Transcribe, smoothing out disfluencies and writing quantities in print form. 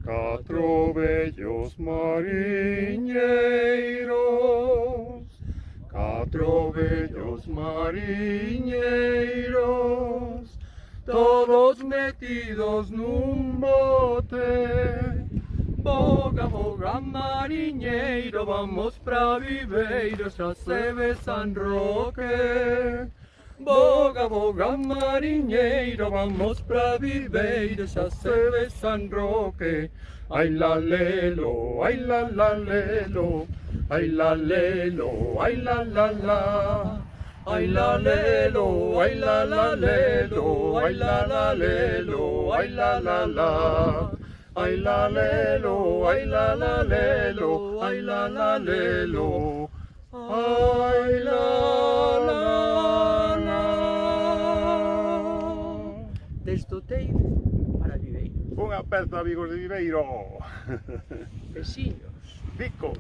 Catro bellos mariñeiros, catro bellos mariñeiros, todos metidos nun bote. Boga, boga, mariñeiro, vamos pra Viveiro, xa se ve San Roque. Boga, boga, mariñeiro, vamos pra Viveiro, xa se ve San Roque. Ai la lelo, ai la lelo, ai la lelo, ai la la. Ai la lelo, ai la lelo, ai la lelo, ai la la. Ai la lelo, ai la lelo, ai la lelo, ai la. Desde Oteiro para Viveiro. Unha aperta, amigos de Viveiro. Veciños. Bicos.